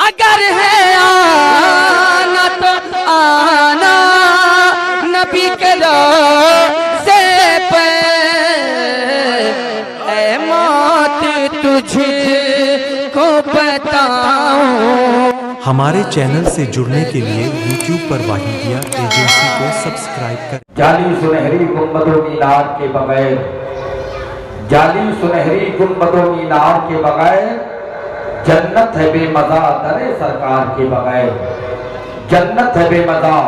اگر ہے آنا تو آنا نبی کے روضے پہ، اے موت تجھ کو بتاؤں۔ ہمارے چینل سے جڑنے کے لیے یوٹیوب پر واحدیہ ایجنسی کو سبسکرائب کریں۔ جعلی سنہری گنبدوں مینار کے بغیر، جعلی سنہری گنبدوں مینار کے بغیر، جنت ہے بے مزہ در سرکار کے بغیر، جنت ہے بے مزہ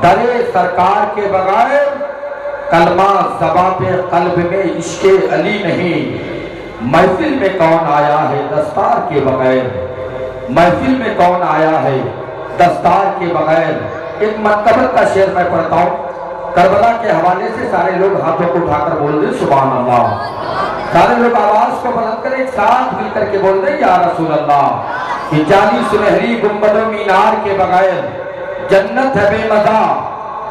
در سرکار کے بغیر، کلمہ زباں پہ قلب میں عشق علی نہیں، محفل میں کون آیا ہے دستار کے بغیر، محفل میں کون آیا ہے دستار کے بغیر۔ ایک منقبت کا شعر میں پڑھتا ہوں، کربلا کے حوالے سے سارے لوگ ہاتھوں کو اٹھا کر بول دیں سبحان اللہ، سارے لوگ آواز کو بلند کر ایک ساتھ مل کر کے بول دیں یا رسول اللہ۔ کہ جعلی سنہری گنبدوں مینار کے بغیر، جنت ہے بے مزہ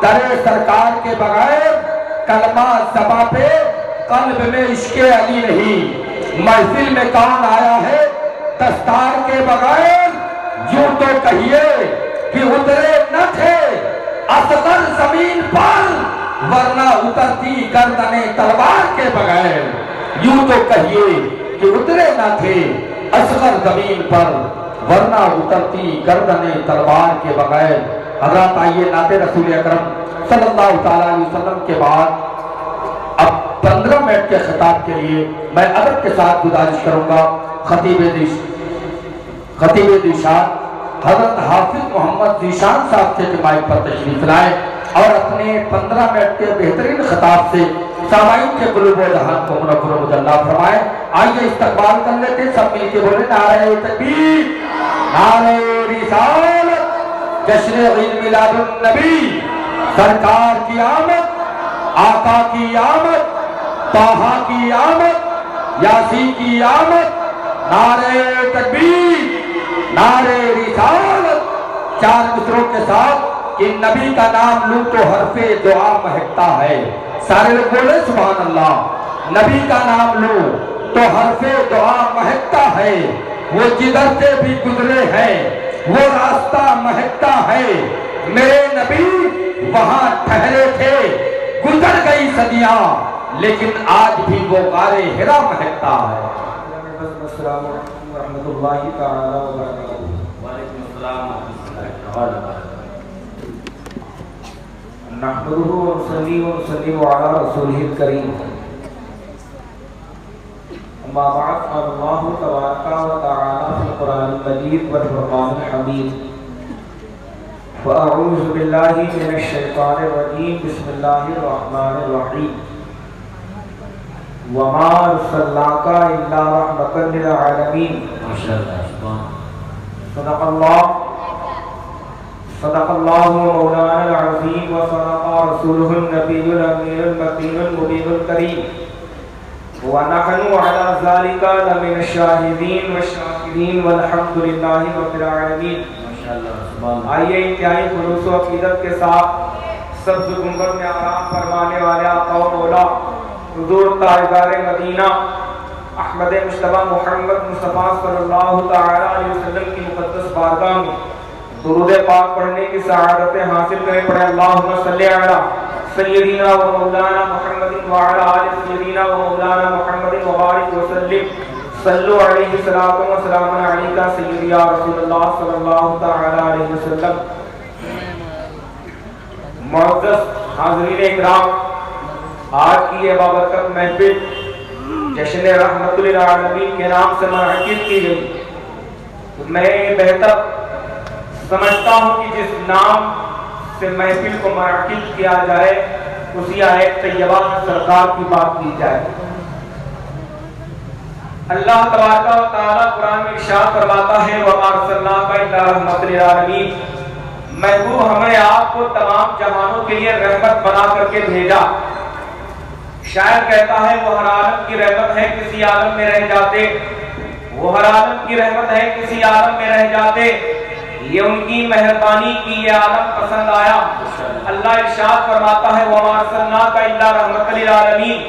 در سرکار کے بغیر، کلمہ زباں پہ قلب میں عشق علی نہیں، محفل میں کون آیا ہے دستار کے بغیر۔ یوں تو کہیے کہ اترے نہ تھے اصغر زمین پر، ورنہ اترتی گردن تلوار کے بغیر، یوں تو کہیے کہ اترے نہ تھے اصغر زمین پر، ورنہ اترتی گردن تلوار کے بغیر۔ حضرات آئیے نعت رسول اکرم صلی اللہ تعالیٰ علیہ وسلم کے بعد اب 15 منٹ کے خطاب کے لیے میں ادب کے ساتھ گزارش کروں گا خطیب ذیشان حضرت حافظ محمد ذیشان صاحب سے مائک پر تشریف لائیں اور اپنے 15 منٹ کے بہترین خطاب سے سامعین کے قلوب و ذہان کو منور و مجلی فرمائیں۔ آئیے استقبال کر لیتے ہیں، سب مل کے بولیں نعرہ تکبیر، نعرہ رسالت، جشن عید میلاد النبی، سرکار کی آمد، آقا کی آمد، طٰہٰ کی آمد، یاسین کی آمد، نعرہ تکبیر، نعرہ رسالت۔ چار مصروں کے ساتھ کہ نبی کا نام لوں تو حرف دعا مہکتا ہے، سارے لوگ بولے سبحان اللہ۔ نبی کا نام لوں تو حرف دعا مہکتا ہے، وہ جدھر سے بھی گزرے ہیں وہ راستہ مہکتا ہے، میرے نبی وہاں ٹھہرے تھے گزر گئی صدیاں، لیکن آج بھی وہ غار حرا مہکتا ہے۔ السلام علیکم ورحمۃ اللہ تعالی وبرکاتہ۔ وعلیکم السلام ورحمۃ اللہ وبرکاتہ۔ نحمده ونصلي ونسلم على رسوله الكريم، اما بعد، قال الله تبارك وتعالى في القرآن المجيد والفرقان الحميد، فأعوذ بالله من الشيطان الرجيم، بسم الله الرحمن الرحيم، وما أرسلناك إلا رحمة للعالمين۔ صدق الله مولانا العظيم، وصدق رسوله النبي الأمين المكين المبين الكريم، ونحن على ذلك لمن الشاهدين والشاكرين، والحمد لله رب العالمين۔ آئیے انتہائی خلوص و عقیدت کے ساتھ سبز گنبد میں آرام فرمانے والے آقا و مولا حضور تاجدار مدینہ احمد مجتبی محمد مصطفیٰ صلی اللہ تعالی علیہ وسلم کی مقدس بارگاہ میں درود پاک پڑھنے کی سعادتیں حاصل کریں۔ پڑھیں اللہم صلی علی سیدنا و مولانا محمد وعلی آل سیدنا و مولانا محمد وبارک وسلم، صلو علیہ الصلاۃ والسلام علیکہ سیدی یا رسول اللہ صلی اللہ تعالی علیہ وسلم۔ معزز حاضرین اکرام، آج کی یہ بابرکت محفل جشن رحمت للعالمین کے نام سے منعقد کی گئی، میں بہتر سمجھتا ہوں کہ جس نام سے محفل کو منعقد کیا جائے اسی آیت طیبہ سرکار کی بات کی جائے۔ اللہ تبارک و تعالی قرآن میں ارشاد فرماتا ہے وَمَا أَرْسَلْنَاكَ إِلَّا رَحْمَةً لِلْعَالَمِينَ، محبوب ہمیں آپ کو تمام جہانوں کے لیے رحمت بنا کر کے بھیجا۔ شاعر کہتا ہے وہ ہر عالم کی رحمت ہے کسی عالم میں رہ جاتے، وہ ہر عالم کی رحمت ہے کسی عالم میں رہ جاتے، یہ ان کی مہربانی کی یہ عالم پسند آیا۔ اللہ ارشاد فرماتا ہے وَمَا أَرْسَلْنَاكَ إِلَّا رَحْمَةً لِلْعَالَمِينَ،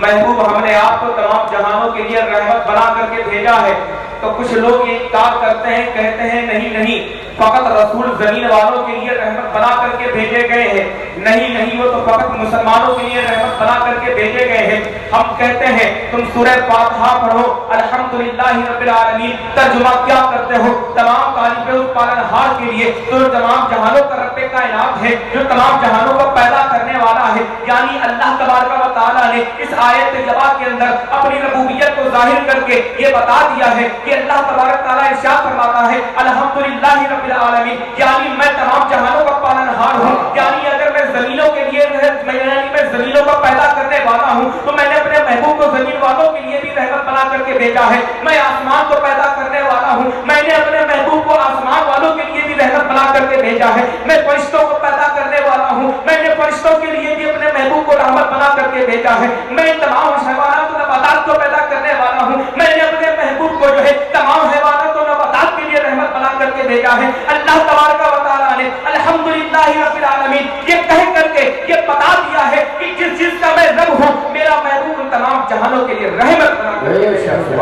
محبوب ہم نے آپ کو تمام جہانوں کے لیے رحمت بنا کر کے بھیجا ہے۔ تو تو کچھ لوگ یہ انکار کرتے ہیں، کہتے ہیں نہیں فقط رسول زمین والوں کے لیے رحمت بنا کر کے بھیجے گئے ہیں، نہیں وہ تو فقط مسلمانوں کے لیے رحمت بنا کر کے بھیجے گئے ہیں۔ ہم کہتے ہیں تم سورہ فاتحہ پڑھو الحمدللہ رب العالمین، ترجمہ کیا کرتے ہو؟ تمام تعریفیں اس پالنہار کے لیے جو تمام جہانوں کا رب کائنات ہے، جو تمام جہانوں کو پیدا کرنے والا ہے، یعنی اللہ تبارک و تعالیٰ نے اس آیت جبا کے اندر اپنی ربوبیت کو ظاہر کر کے یہ بتا دیا ہے کہ اللہ تبارک تعالیٰ ارشاد فرماتا ہے الحمدللہ رب العالمین، یعنی میں تمام جہانوں کا پالنہار ہوں، یعنی اگر میں زمینوں کے لیے میں زمینوں کو پیدا کرنے والا ہوں تو میں نے اپنے محبوب کو زمین والوں کے لیے بھی رحمت بنا کر کے بھیجا ہے۔ میں آسمان کو پیدا کرنے والا ہوں، میں نے اپنے محبوب کو آسمان والوں کے لیے بھی رحمت بنا کر کے بھیجا ہے۔ میں فرشتوں کو پیدا کرنے والا ہوں، میں نے فرشتوں کے لیے بھی اپنے محبوب کو رحمت بنا کر کے بھیجا ہے۔ میں تمام حیوانات و نباتات کو پیدا کرنے والا ہوں، میں نے اپنے محبوب کو جو ہے تمام حیوانات و نباتات کے لیے رحمت بنا کر کے بھیجا ہے۔ اللہ تبارک و تعالیٰ نے الحمدللہ رب العالمین یہ کہہ کر کے یہ بتا دیا ہے کہ جس چیز کا میں رب ہوں، میرا محبوب ان تمام جہانوں کے لیے رحمت بنا کر کے بھیجا ہے۔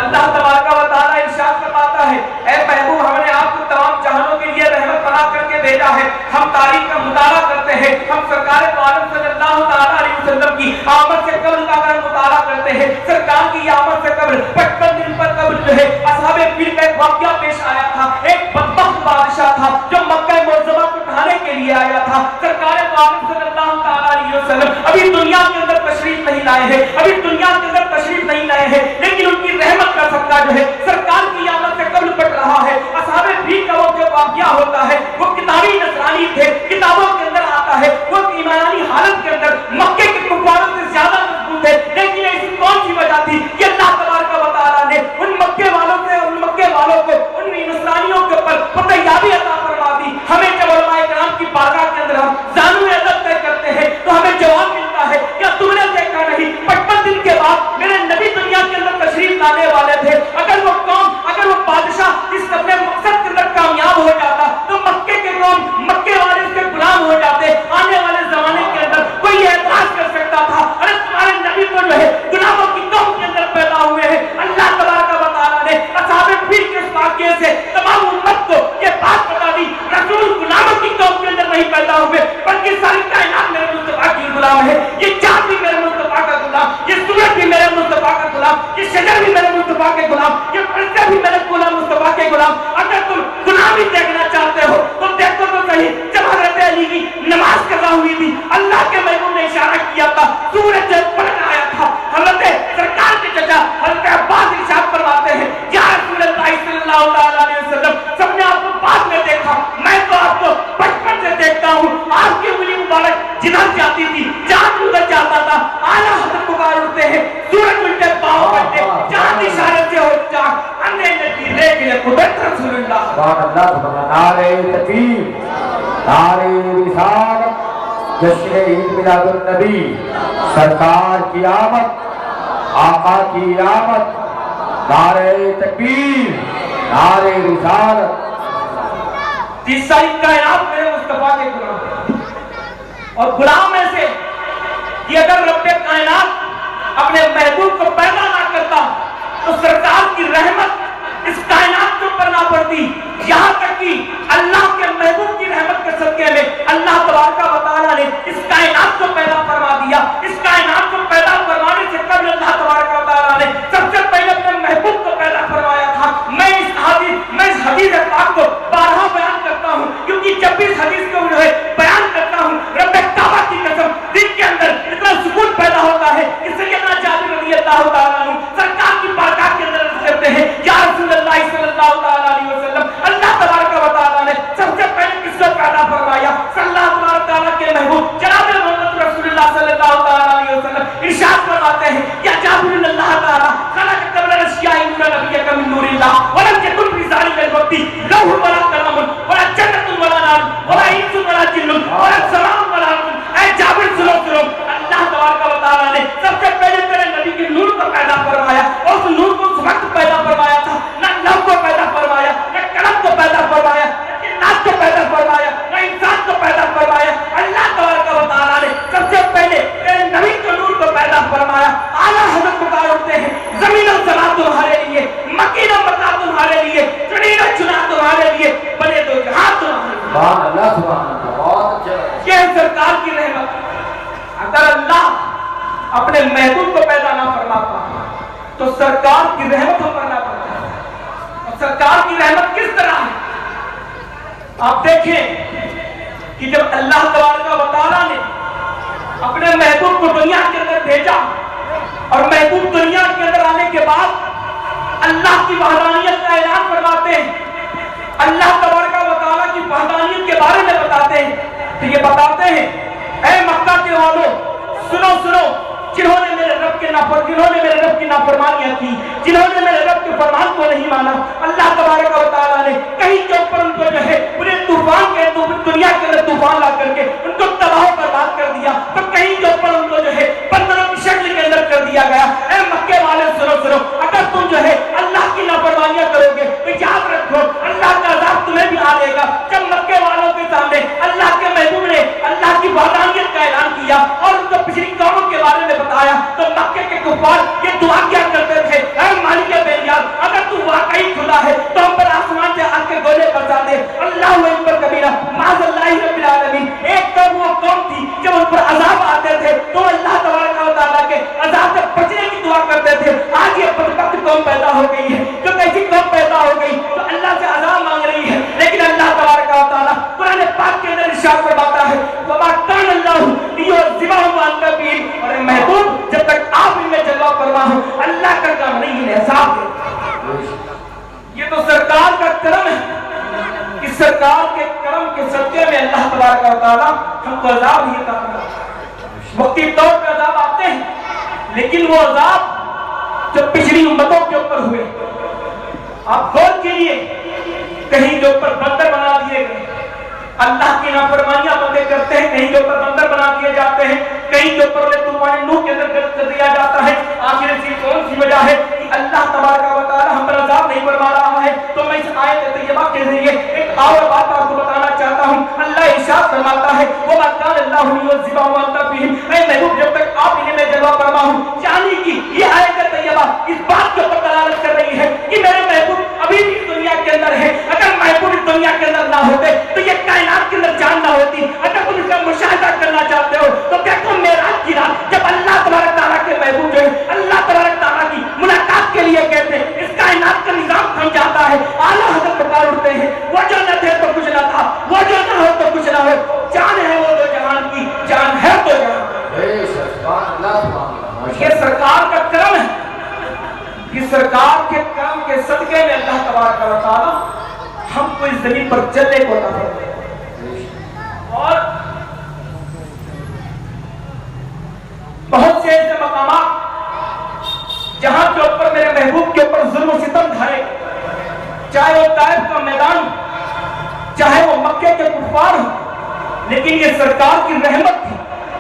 اللہ تبارک و تعالیٰ ارشاد فرماتا ہے اے محبوب ہم نے آپ کو تمام جہانوں کے لیے رحمت بنا کر کے بھیجا ہے۔ ہم تاریخ کا مطالعہ کرتے ہیں، ہم سرکار دو عالم صلی اللہ تعالیٰ علیہ وسلم کی آمد سے قبل کا اگر مطالعہ کرتے ہیں، سرکار کی آمد سے قبل 55 دن پر قبل جو ہے اصحاب فیل کا ایک واقعہ پیش آیا تھا۔ ایک بدبخت بادشاہ تھا جو مکہ معظمہ کو ڈھانے کے لیے آیا تھا۔ سرکار دو عالم صلی اللہ تعالیٰ علیہ وسلم ابھی دنیا کے اندر تشریف نہیں لائے ہیں، ابھی دنیا کے اندر تشریف نہیں لائے ہیں، لیکن ان کی رحمت کا صدقہ جو ہے سرکار کی آمد سے قبل بڑھ رہا ہے۔ اصحاب فیل کا وہ جو واقعہ ہوتا ہے وہ کتابی نصرانی تھے، کتابوں کے اندر آتا ہے، وہ ایمانی حالت کے اندر مکے کے کفاروں سے زیادہ مضبوط ہے، لیکن ایسی کون سی وجہ تھی کہ اللہ تبارک و تعالیٰ نے ان مکے والوں کو ان نصرانیوں کے اوپر فتحیابی عطا فرما دی۔ ہمیں جب علماء کرام کی بارگاہ کے اندر ہم زانو ادب طے کرتے ہیں تو ہمیں جواب ملتا ہے کیا تم نے دیکھا نہیں 55 دن کے بعد میرے نبی دنیا کے اندر تشریف لانے والے تھے، اگر وہ قوم اگر وہ بادشاہ اس اپنے مقصد کے اندر کامیاب ہو جاتا تو مکے کے قوم مکے والے اس کے غلام ہو جاتے۔ آنے والے زمانے کے اندر کوئی اعتراض کر سکتا تھا ارے تمہارے نبی تو جو ہے غلاموں کی قوم کے اندر پیدا ہوئے ہیں۔ اللہ تبارک و تعالیٰ نے اصحاب فیل کے اس واقعے سے تمام امت کو یہ بات بتا دی رسول غلاموں کی قوم کے اندر نہیں پیدا ہوئے بلکہ ساری کائنات میرے مصطفیٰ کی غلام ہے۔ یہ چاند بھی میرے مصطفیٰ کا غلام، یہ سورج بھی میرے مصطفیٰ کا غلام، یہ شجر بھی میرے مصطفیٰ کے غلام، یہ فرشتے بھی میرے غلام مصطفیٰ کے غلام۔ اگر تم غلامی دیکھنا چاہتے ہو تو دیکھو تو صحیح، جب حضرت علی کی نماز قضا ہوئی تھی اللہ کے محبوب نے اشارہ کیا تھا، سورج جب پلٹ آیا تھا، حضرت سرکار کے چچا حضرت عباس ارشاد فرماتے ہیں یا رسول اللہ صلی اللہ تعالیٰ علیہ وسلم سب نے آپ کو بعد میں دیکھا، میں تو آپ کو بچپن سے دیکھتا ہوں، آپ کی انگلی مبارک جدھر جاتی تھی چاند ادھر جاتا تھا، اعلیٰ حضرت پکار اٹھتے ہیں سورج الٹے پاؤں کرتے چاند اشارے سے ہو چاند اندھے نتی ریکھ لے قدرت رسول اللہ سبحان اللہ سبحان اللہ۔ نعرہ تکبیر، نعرہ رسالت، جشن عید میلاد النبی، سرکار کی آمد، آقا کی آمد، نعرہ تکبیر، نعرہ رسالت۔ جس ساری کائنات میرے مصطفیٰ کے غلام ہیں، اور غلام میں سے کہ اگر رب کائنات اپنے محبوب کو پیدا نہ کرتا تو سرکار کی رحمت اس کائنات کے اوپر نہ پڑتی، یہاں تک کہ اللہ کے محبوب کی رحمت کے صدقے میں اللہ تبارک و تعالیٰ نے اس کائنات کو پیدا فرما دیا۔ اس کائنات کو پیدا فرمانے سے قبل اللہ تبارک و تعالیٰ نے سب سے پہلے اپنے محبوب کو پیدا فرمایا تھا۔ میں اس حدیث پاک کو بارہا بیان کرتا ہوں کیونکہ جب بھی اس حدیث کو جو ہے بیان کرتا ہوں رب کعبہ کی قسم دل کے اندر اتنا سکون پیدا ہوتا ہے کہ سیدنا جابر رضی اللہ تعالیٰ عنہ سرکار کی بارگاہ کے اندر عرض کرتے ہیں یا رسول اللہ صلی اللہ تعالیٰ علیہ وسلم सुभान अल्लाह, बहुत अच्छा। ये है सरकार की रहमत। अगर अल्लाह अपने महबूब को पैदा ना फरमाता तो सरकार की रहमत हम करना पड़ता है। और सरकार की रहमत किस तरह है आप देखें कि जब अल्लाह तबारक व तआला ने अपने महबूब को दुनिया के अंदर भेजा और महबूब दुनिया के अंदर आने के बाद अल्लाह की वहदानियत का ऐलान फरमाते हैं, अल्लाह तबारक व तआला की वहदानियत के बारे में बताते हैं। तो ये बताते हैं, ऐ मक्का के वालों सुनो सुनो, जिन्होंने मेरे रब की नाफरमानियां की, जिन्होंने मेरे रब के फरमान को नहीं माना, अल्लाह तबारक व तआला ने कहीं के ऊपर उनको जो है पूरे तूफान के दुनिया के अंदर तूफान ला करके उनको तबाह बर्बाद कर दिया, तो कहीं के ऊपर उनको जो है बंदरों की शक्ल के अंदर कर दिया गया। ऐ मक्के वाले सुनो सुनो, अगर तुम जो है अल्लाह की नाफरमानियां करोगे तो याद रखो अल्लाह का अज़ाब तुम्हें भी आ जाएगा। जब मक्के वालों के सामने अल्लाह के महबूब ने अल्लाह की वहदानियत का ऐलान किया और उनको पिछली कौमों के बारे में बताया, तो मक्के के कुफार ये दुआ क्या करते थे, ऐ मालिक बेनियाज, अगर तू वाकई खुदा है तो हम पर आसमान से आके गोले बरसा दे। अल्लाहु अकबर कबीरा, माज़अल्लाहि रब्बिल आलमीन। एक तब वो कौम थी जब उन पर अजाब आते थे तो अल्लाह तबारक व तआला के अजाब से बचने की दुआ करते थे। आज ये बदबख्त कौम पैदा हो गई है, जो कैसी कौम पैदा हो गई तो अल्लाह से अजाब मांग रही है, लेकिन अल्लाह तबारक व तआला कुरान पाक के अंदर इरशाद फरमाता है, वमा कान अल्लाहु लियुअज़्ज़िबहुम व अंत बीहिम, और महबूब जब तक आप इनमें जलवा फरमा हो अल्लाह का काम नहीं है हिसाब दे। ये तो सरकार का करम है, इस सरकार के करम के सदके में अल्लाह तबारक व तआला हमको अजाब ही अता फरमाता। वक्ती तौर पे अजाब आते हैं, लेकिन वो अजाब जो पिछली उम्मतों के ऊपर हुए, आप गौर कीजिए, कहीं के ऊपर बंदर बना दिए गए, अल्लाह की नाफरमानियां बंदे करते हैं, कहीं के ऊपर बंदर बना दिए जाते हैं, कहीं के ऊपर तूफान नूह के अंदर गर्क कर दिया जाता है। आखिर इसकी कौन सी वजह है कि अल्लाह तबारक व तआला हम पर अजाब नहीं फरमा रहा है? तो मैं इस आयत तैयबा के जरिए एक और बात आपको बताना चाहता हूं। अल्लाह इरशाद फरमाता है, वमा कान अल्लाहु लियुअज़्ज़िबहुम व अंत बीहिम, ऐ महबूब जब तक आप इन्हें में जलवा फरमा हूं। यानी कि ये आयत तैयबा इस बात के ऊपर दलालत कर रही है कि मेरे महबूब अभी भी दुनिया के अंदर है। अगर महबूब इस दुनिया के अंदर ना होते तो ये कायनात के अंदर जान ना होती। अगर तुम इसका मुशाहिदा करना चाहते हो तो देखो मेराज की रात जब अल्लाह तबारक तआला के महबूब जो है अल्लाह तबारक तआला की मुलाकात के लिए कहते हैं, इस कायनात का निजाम थम जाता है, आला हज़रत पुकार उठते हैं, वो जो न थे तो कुछ न था, वो जो न हो तो कुछ न हो, जान है वो तो जहान की, जान है तो जहान। ये सरकार का करम है, कि सरकार के करम के सदके में अल्लाह तबारक व तआला हमको इस जमीन पर चलने को अता फरमाता है। और बहुत से ऐसे मकामात जहां के ऊपर मेरे महबूब के ऊपर जुल्म सितम ढाए, चाहे वो ताइफ का मैदान, चाहे वो मक्के के कुफार हो, लेकिन ये सरकार की रहमत थी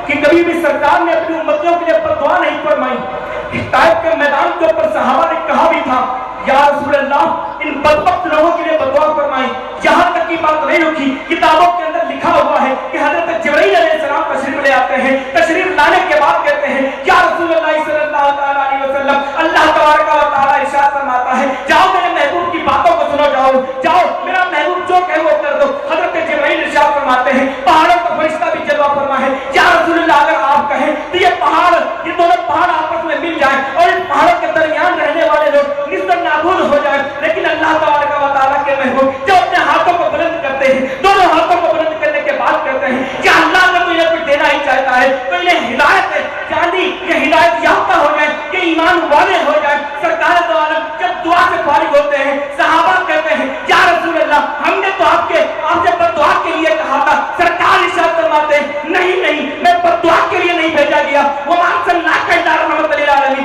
कि कभी भी सरकार ने अपनी उम्मतियों के लिए बददुआ नहीं फरमाई। ताइफ के मैदान के ऊपर सहाबा ने कहा भी था, या रसूल अल्लाह, इन बदबख्त लोगों के लिए बददुआ फरमाई। यहाँ तक की बात नहीं रुकी, किताबों के अंदर लिखा हुआ है कि हजरत जिब्रील अलैहिस्सलाम तशरीफ ले आते हैं, तशरीफ लाने के बाद कहते हैं, या रसूलुल्लाह सल्लल्लाहु अलैहि वसल्लम, अल्लाह तबारक व तआला इरशाद फरमाता है, जाओ मेरे महबूब की बातों को सुनो, जाओ मेरा महबूब जो कहे वो कर दो। हजरत जिब्रील इरशाद फरमाते हैं, पहाड़ों का फरिश्ता भी जलवा फरमा है, या रसूलुल्लाह अगर आप कहें तो ये पहाड़, ये दोनों पहाड़ आपस में मिल जाए और इन पहाड़ों के दरमियान रहने वाले लोग निस्तर नाबूद हो जाए। लेकिन अल्लाह तबारक व तआला के महबूब जो अपने हाथों को बुलंद करते हैं, दोनों हाथों को बुलंद करने के बाद कहते हैं कि अल्लाह अगर तो इन्हें कुछ देना ही चाहता है तो इन्हें हिदायत है, यानी ये हिदायत याफ्ता हो जाए, ये ईमान वाले हो जाए। सरकार दो आलम जब दुआ से फारिग होते हैं, सहाबा कहते हैं, या रसूल अल्लाह, हमने तो आपसे बद्दुआ के लिए कहा था। सरकार इरशाद फरमाते हैं, नहीं, मैं बद्दुआ के लिए नहीं भेजा गया, वो अरसलनाका इल्ला रहमतल लिल आलमीन,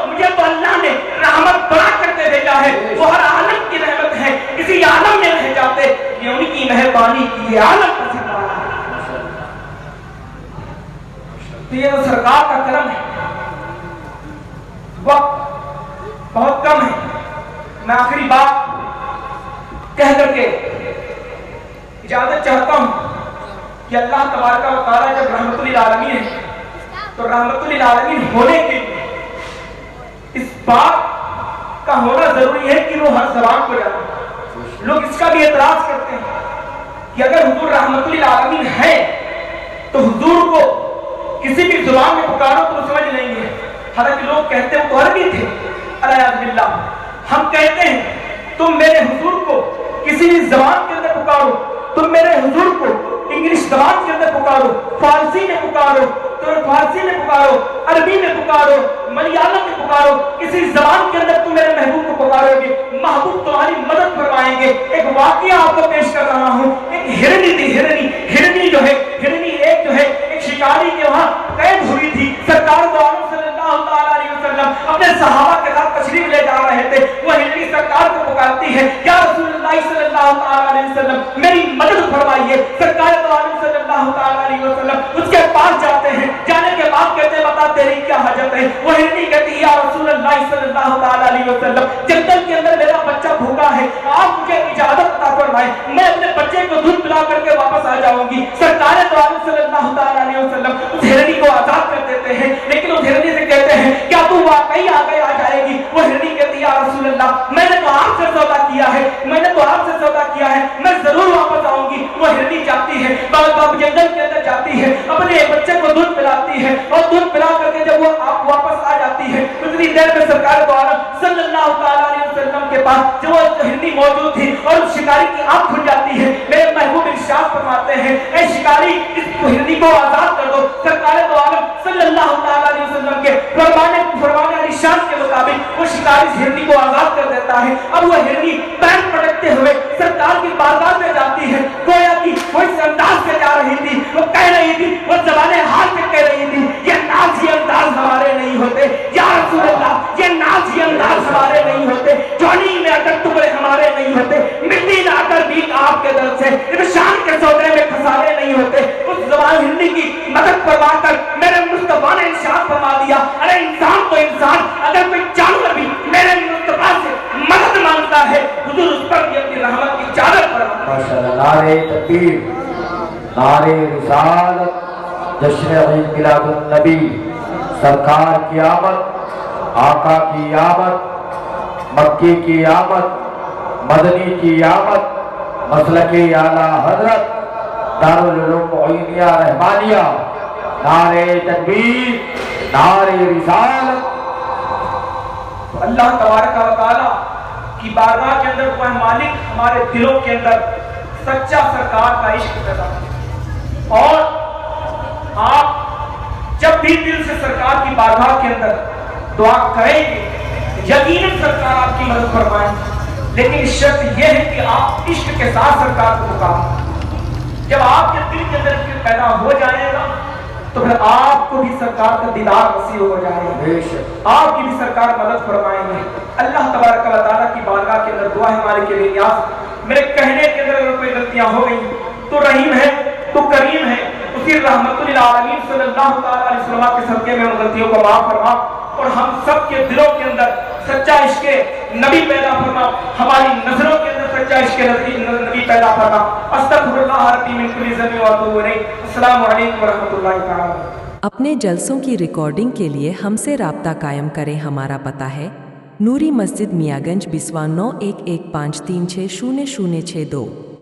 मुझे तो अल्लाह ने रहमत बना करके भेजा है, वो हर आलम की रहमत है, किसी आलम में रह जाते, ये उनकी मेहरबानी की आलम का सितारा है। तो ये तो सरकार का करम है। वक्त बहुत कम है, मैं आखिरी बात कह करके इजाजत चाहता हूं कि अल्लाह तबारक व तआला जब रहमतुल लिल आलमीन है तो रहमतुल लिल आलमीन होने के लिए इस बात का होना जरूरी है कि वो हर ज़बान को जाने। लोग इसका भी एतराज करते हैं कि अगर हुजूर रहमतुल आलमीन है तो हुजूर को किसी भी जुबान में पुकारो तो समझ लेंगे। हालांकि लोग कहते हैं वो तो अरबी थे, अलियाज़ बिल्लाह। हम कहते हैं तुम मेरे हुजूर को किसी भी जबान के अंदर पुकारो, तुम मेरे हुजूर को इंग्लिश जबान के अंदर पुकारो, फारसी में पुकारो, तो फारसी में पुकारो, अरबी में पुकारो, मलयालम में पुकारो, किसी जबान के अंदर तुम मेरे महबूब को पुकारोगे, महबूब तुम्हारी मदद फरमाएंगे। एक वाकया आपको पेश कर रहा हूँ। एक हिरनी थी, हिरनी जो है, हिरनी एक जो है एक शिकारी के वहां कैद हुई थी। सरकार दो आलम सल्लल्लाहु अलैहि वसल्लम अपने सहाबा के साथ तशरीफ ले जा रहे थे। वो हिरनी सरकार को पुकारती है, या रसूलुल्लाह सल्लल्लाहु अलैहि वसल्लम मेरी मदद फरमाइए। सरकार दो आलम सल्लल्लाहु अलैहि वसल्लम उसके पास जाते हैं। जाने के बाद कहते हैं बता तेरी क्या हाजत है। वो हिरनी कहती है या रसूलुल्लाह सल्लल्लाहु अलैहि वसल्लम जंगल के अंदर मेरा बच्चा भूखा है, आप मुझे इजाजत अता फरमाएं, मैं अपने बच्चे को दूध पिला करके वापस आ जाऊंगी। सरकार दो आलम सल्लल्लाहु अलैहि वसल्लम उस हिरनी को आजाद कर देते हैं। लेकिन उस हिरनी से कहते हैं क्या तू वाकई आ जाएगी? वो हिरनी कहती है या रसूलुल्लाह मैंने तो आपसे सौदा किया है, मैंने तो आपसे सौदा किया है, मैं जरूर वापस आऊंगी। वो हिरनी जाती है, बाब जंगल के अंदर जाती है, अपने बच्चे को दूध पिलाती है और दूध पिला करके जब वो आप वापस आ जाती है उतनी देर में सरकार दो आलम सल्लल्लाहु अलैहि वसल्लम के पास जो वो हिरनी मौजूद थी और उस शिकारी की आंख खुल जाती है। मेरे महबूब इरशाद फरमाते हैं ऐ शिकारी इस हिरनी को आजाद कर दो। सरकार दो आलम सल्लल्लाहु अलैहि वसल्लम के फरमाने इरशाद के मुताबिक वो शिकारी इस हिरनी को आजाद कर देता है। अब वो हिरनी पैर पटकते हुए सरकार की बारगाह में जाती है। गोया की वो इस अंदाज से जा रही थी, वो कह रही थी, वो ज़बाने हाथ से कह रही थी ये नाज़ी अंदाज हमारे नहीं होते, या रसूलल्लाह ये नाज़ी अंदाज हमारे नहीं होते, जवानी में अगर टुकड़े हमारे नहीं होते, मिट्टी लाकर भी आपके दर से इंसान के सौदे में खसारे नहीं होते। उस ज़बान हिरनी की मदद फरमाकर मेरे मुस्तफा ने इरशाद फरमा दिया अरे इंसान तो इंसान, अगर कोई जानवर भी मेरे मुस्तफा से मदद मांगता है हुजूर उस पर भी अपनी रहमत की चादर फरमाता है। माशाअल्लाह। नारे तकबीर, नारे रिसालत, जश्न ईद मिलादुन नबी, सरकार की आमद, आका की आमद, मक्की की आमद, मदनी की आमद, मसलके आला हजरत दारुल उलूम मोइनिया रहमानिया। नारे तकबीर, नारे रिसालत। अल्लाह तबारक व तआला की बारगाह के अंदर वह मालिक हमारे दिलों के अंदर सच्चा सरकार का इश्क पैदा करे। और आप जब भी दिल से सरकार की बारगाह के अंदर दुआ करेंगे यकीनन सरकार आपकी मदद फरमाएंगे। लेकिन शर्त यह है कि आप इश्क के साथ सरकार को पुकारें। जब आपके दिल के अंदर इश्क पैदा हो जाएगा तो फिर आपको भी सरकार का दीदार नसीब हो जाएगा, आपकी भी सरकार मदद फरमाएंगे। अल्लाह तबारक व तआला की बारगाह के अंदर दुआ है हमारे के लिए नियाज। मेरे कहने के अंदर अगर कोई गलतियां हो गई तो रहीम है, तो करीम है, उसी रहमतुल आलमीन सल्लल्लाहु अलैहि वसल्लम के सदके में उन गलतियों को माफ फरमा और हम सब के दिलों के अंदर सच्चा इश्क़े नबी पैदा फरमा, हमारी नजरों के अंदर सच्चा इश्क़े नबी पैदा फरमा। अस्तगफिरुल्लाह रब्बी मिन कुल्ली ज़ंबि व अतूबु इलैह। अस्सलामु अलैकुम व रहमतुल्लाहि तआला। अपने जलसों की रिकॉर्डिंग के लिए हमसे राब्ता कायम करें। हमारा पता है नूरी मस्जिद मियागंज बिस्वा 9115360062।